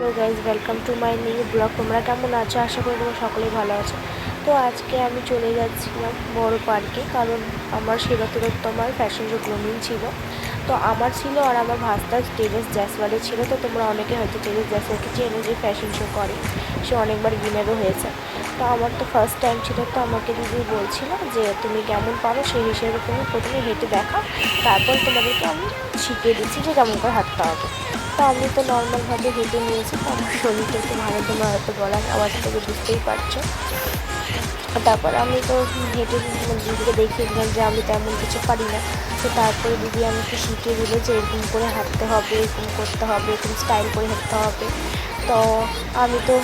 Hello guys, welcome to my new blog. তোমরা কেমন আছো? আশা করি তোমরা সকলেই ভালো আছো। তো আজকে আমি চলে যাচ্ছিলাম বড় পার্কে, কারণ আমার শিরতিরোত্তমার ফ্যাশন শো গ্রুমিং ছিল। তো আমার ছিল আর আমার ভাস্তার তেজস জয়সওয়ালের ছিল। তো তোমরা অনেকে হয়তো তেজস জয়সওয়ালকে চেনো, যে ফ্যাশন শো করে, সে অনেকবার উইনারও হয়েছে। তো আমার তো ফার্স্ট টাইম ছিল। তো আমাকে দিদি বলছিল যে তুমি কেমন পারো সেই হিসেবে তুমি প্রথমে হেঁটে দেখাও, তারপর তোমাদেরকে আমি শিখিয়ে দিচ্ছি যে কেমন করে হাঁটতে হবে। তো আমি তো নর্মালভাবে হেঁটে নিয়েছি। তো আমার শরীরটা একটু ভালো, তোমরা হয়তো গলার আওয়াজ থেকে বুঝতেই পারছো। তারপর আমি তো হেঁটে দিদিকে দেখিয়ে দিলাম যে আমি তেমন কিছু পারি না। তো তারপরে দিদি আমাকে শিখিয়ে দিল যে এরকম করে হাঁটতে হবে, এরকম করতে হবে, এরকম স্টাইল করে হাঁটতে হবে। তো আমি তো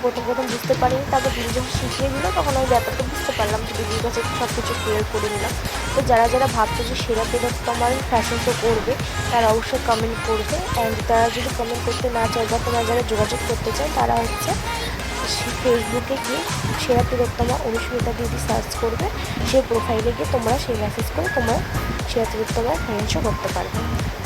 প্রথম বুঝতে পারিনি। তারপর দিদি যখন শিখিয়ে দিল তখন আমি ব্যাপারটা বুঝতে পারলাম। তো দিদির কাছে সব কিছু ক্লিয়ার করে নিলাম। তো যারা যারা ভাবছো যে সেরা তোমার ফ্যাশন শো করবে, তারা অবশ্যই কমেন্ট করবে। অ্যান্ড তারা যদি কমেন্ট করতে না চায় বা তোমরা যারা যোগাযোগ করতে চায়, তারা হচ্ছে ফেসবুকে গিয়ে সেরা তিলোত্তমা অনুস্মিতা দিদি সার্চ করবে। সেই প্রোফাইলে গিয়ে তোমরা সেই মেসেজ করে তোমরা সেরা তিলোত্তমার ফ্যাশন শো করতে পারবে।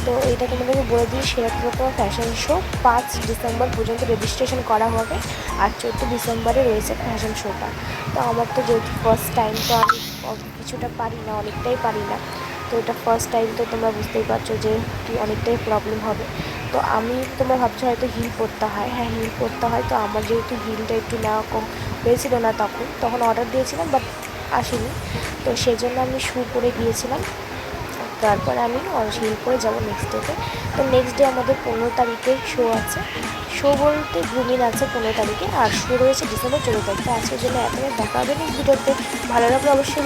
তো এটা তোমাদেরকে বলে দিই, সেরা তিলোত্তমা ফ্যাশন শো 5 ডিসেম্বর পর্যন্ত রেজিস্ট্রেশন করা হবে, আর 14 ডিসেম্বরে রয়েছে ফ্যাশন শোটা। তো আমার তো যেহেতু ফার্স্ট টাইম, তো আমি কিছুটা পারি না, অনেকটাই পারি না। তো এটা ফার্স্ট টাইম, তো তোমরা বুঝতেই পারছো যে অনেকটাই প্রবলেম হবে। তো আমি, তোমরা ভাবছো হয়তো হিল পরতে হয়, হ্যাঁ হিল পরতে হয়। তো আমার যেহেতু হিলটা একটু নেওয়া কম হয়েছিল না, তখন অর্ডার দিয়েছিলাম বাট আসেনি। তো সেই জন্য আমি শু পরে গিয়েছিলাম। তারপর আমি হিল পরে যাবো নেক্সট ডেতে। তো নেক্সট ডে আমাদের 15 তারিখে শো আছে। শো বলতে গ্রুমিং আছে 15 তারিখে, আর শো রয়েছে ডিসেম্বর 14 তারিখে। আজকের জন্য এতটাই, দেখা হবে নেক্সট ভিডিওতে। ভালো লাগলে অবশ্যই